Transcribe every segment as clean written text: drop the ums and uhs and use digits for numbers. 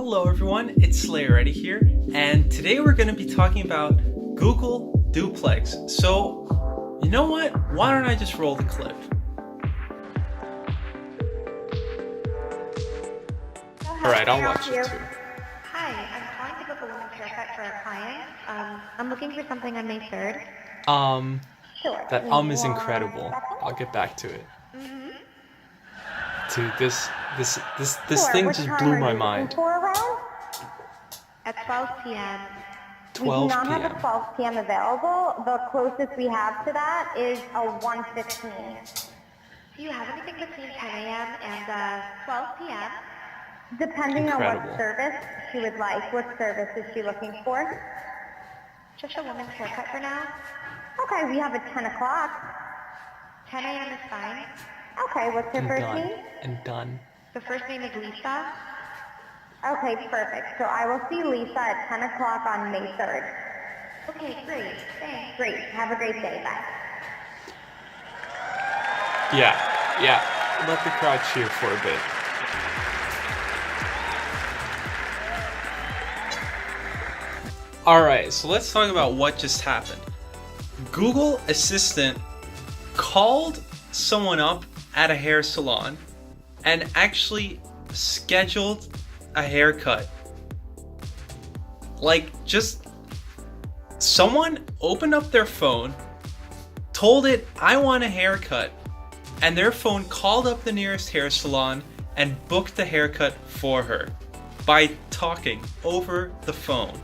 Hello everyone, it's Slayer Eddie here, and today we're going to be talking about Google Duplex. So, you know what? Why don't I just roll the clip? Alright, I'll watch it too. Hi, I'm calling to book a woman's haircut for a client. I'm looking for something on May 3rd. Sure. That is incredible. I'll get back to it. Dude, this thing just blew my mind. At 12 p.m. 12 We do not have p.m. a 12 p.m. available. The closest we have to that is a 1:15. Do you have anything between 10 a.m. and 12 p.m.? Depending on what service she would like. What service is she looking for? Just a woman's haircut for now. Okay, we have a 10 o'clock. 10 a.m. is fine. Okay, what's her first name? And done. The first name is Lisa. Okay, perfect. So I will see Lisa at 10 o'clock on May 3rd. Okay, great. Thanks. Great. Have a great day. Bye. Yeah. Let the crowd cheer for a bit. Alright, so let's talk about what just happened. Google Assistant called someone up at a hair salon and actually scheduled a haircut. Like, just someone opened up their phone, told it, I want a haircut, and their phone called up the nearest hair salon and booked the haircut for her by talking over the phone.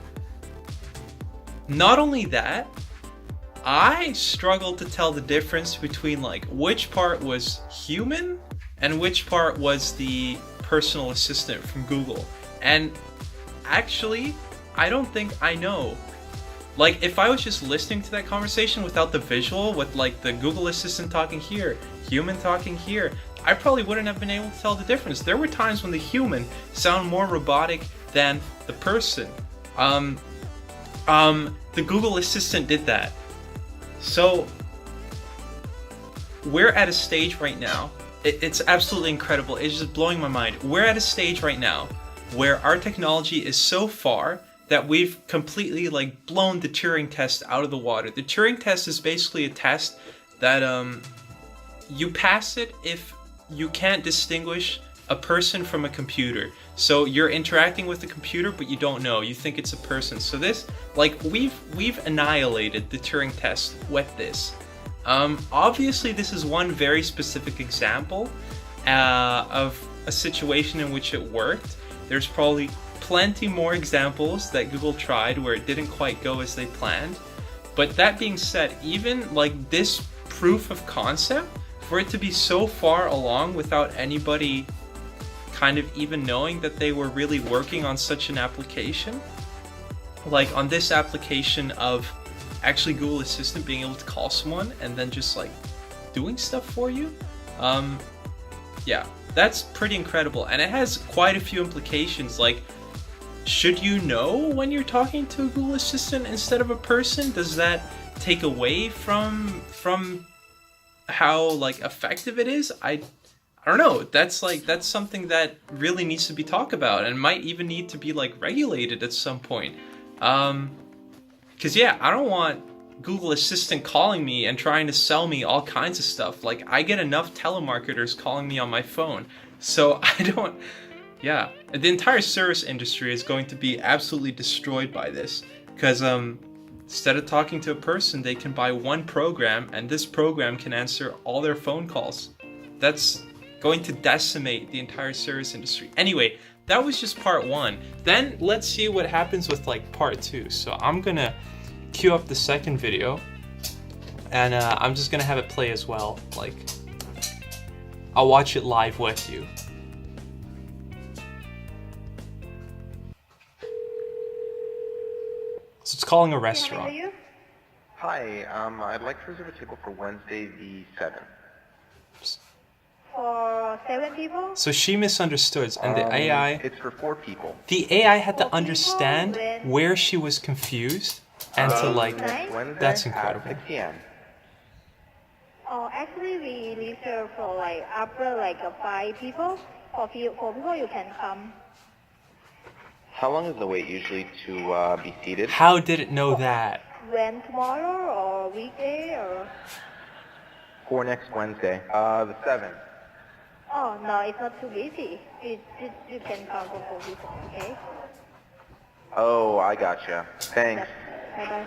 Not only that, I struggled to tell the difference between like which part was human and which part was the personal assistant from Google. And actually, I don't think I know. Like, if I was just listening to that conversation without the visual, with like the Google Assistant talking here, human talking here, I probably wouldn't have been able to tell the difference. There were times when the human sounded more robotic than the person. The Google Assistant did that. So, we're at a stage right now, it's absolutely incredible, it's just blowing my mind. We're at a stage right now where our technology is so far that we've completely like blown the Turing test out of the water. The Turing test is basically a test that you pass it if you can't distinguish a person from a computer. So you're interacting with the computer, but you don't know. You think it's a person. So this, like, we've annihilated the Turing test with this. Obviously, this is one very specific example of a situation in which it worked. There's probably plenty more examples that Google tried where it didn't quite go as they planned. But that being said, even like this proof of concept, for it to be so far along without anybody kind of even knowing that they were really working on such an application, like on this application of actually Google Assistant being able to call someone and then just like doing stuff for you, yeah, that's pretty incredible. And it has quite a few implications. Like, should you know when you're talking to a Google Assistant instead of a person? Does that take away from how like effective it is? I don't know. That's something that really needs to be talked about and might even need to be like regulated at some point. Cause yeah, I don't want Google Assistant calling me and trying to sell me all kinds of stuff. Like, I get enough telemarketers calling me on my phone. So I don't, yeah. The entire service industry is going to be absolutely destroyed by this. Cause instead of talking to a person, they can buy one program and this program can answer all their phone calls. That's going to decimate the entire service industry. Anyway, that was just part one. Then let's see what happens with like part two. So I'm gonna queue up the second video and I'm just gonna have it play as well. Like, I'll watch it live with you. So it's calling a restaurant. Hi, I'd like to reserve a table for Wednesday the 7th. For 7 people? So she misunderstood, and the AI... It's for 4 people. The AI had to understand where she was confused, and to like... Wednesday That's incredible. At 6 p.m. Oh, actually, we reserve for like after like 5 people. For 4 people, you can come. How long is the wait usually to be seated? How did it know that? When, tomorrow or weekday or? For next Wednesday, the 7th. Oh, no, it's not too busy. You can go for weekend, okay? Oh, I gotcha. Thanks. Bye-bye.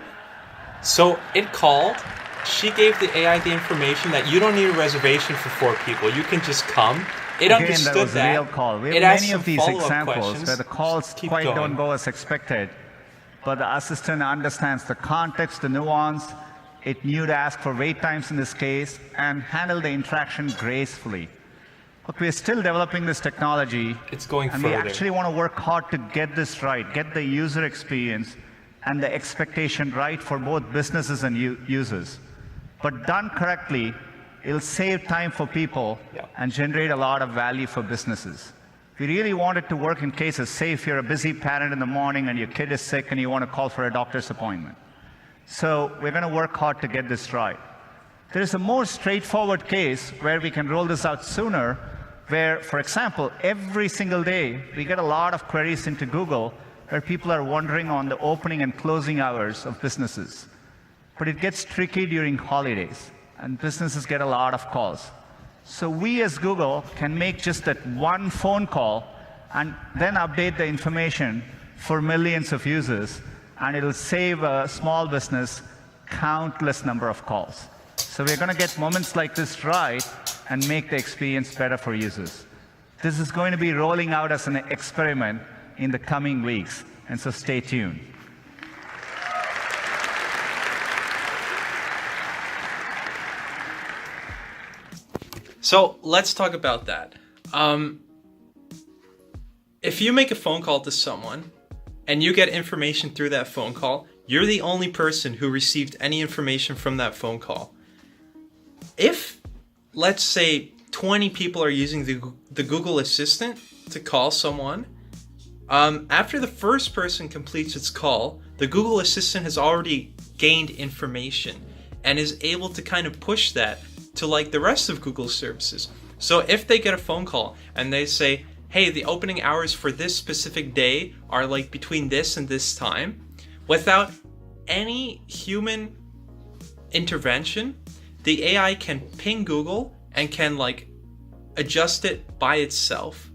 So it called. She gave the AI the information that you don't need a reservation for 4 people. You can just come. It Again, understood that was that. a real call. We It have asked many some of these follow-up examples questions. where the calls Keep quite going. don't go as expected, but the assistant understands the context, the nuance. It knew to ask for wait times in this case and handle the interaction gracefully. Look, we're still developing this technology. It's going and further. we actually want to work hard to get this right, get the user experience and the expectation right for both businesses and users. But done correctly, it'll save time for people and generate a lot of value for businesses. We really want it to work in cases, say if you're a busy parent in the morning and your kid is sick and you want to call for a doctor's appointment. So we're going to work hard to get this right. There is a more straightforward case where we can roll this out sooner, where, for example, every single day we get a lot of queries into Google where people are wondering on the opening and closing hours of businesses. But it gets tricky during holidays, and businesses get a lot of calls. So we as Google can make just that one phone call and then update the information for millions of users, and it'll save a small business countless number of calls. So we're going to get moments like this right and make the experience better for users. This is going to be rolling out as an experiment in the coming weeks, and so stay tuned. So let's talk about that. If you make a phone call to someone and you get information through that phone call, you're the only person who received any information from that phone call. If, let's say, 20 people are using the Google Assistant to call someone, after the first person completes its call, the Google Assistant has already gained information and is able to kind of push that to like the rest of Google's services. So if they get a phone call and they say, hey, the opening hours for this specific day are like between this and this time, without any human intervention, the AI can ping Google and can like adjust it by itself.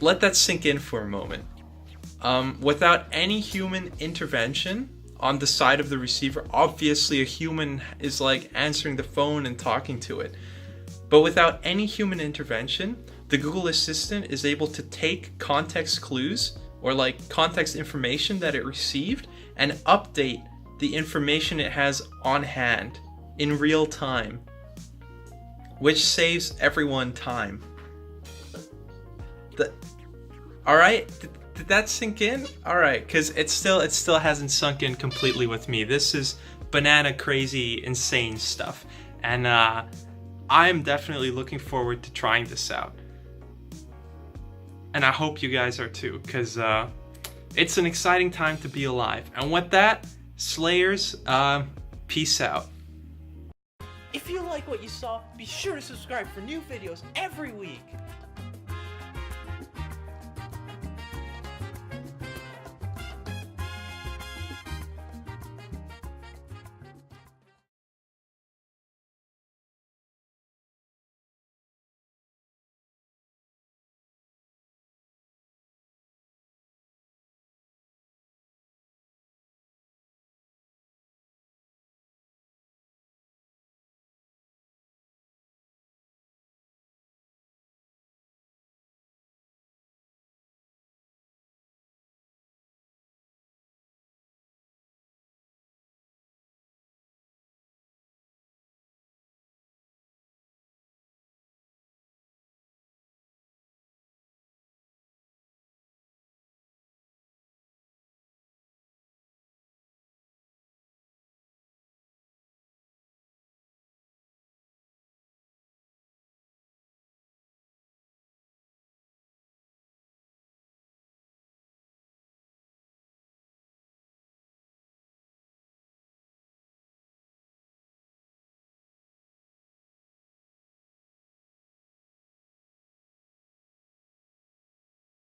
Let that sink in for a moment. Without any human intervention on the side of the receiver, obviously a human is like answering the phone and talking to it. But without any human intervention, the Google Assistant is able to take context clues or like context information that it received and update the information it has on hand in real time, which saves everyone time. All right, did that sink in? All right, because it still hasn't sunk in completely with me. This is banana crazy, insane stuff, and I'm definitely looking forward to trying this out. And I hope you guys are too, because it's an exciting time to be alive. And with that, Slayers, peace out. If you like what you saw, be sure to subscribe for new videos every week.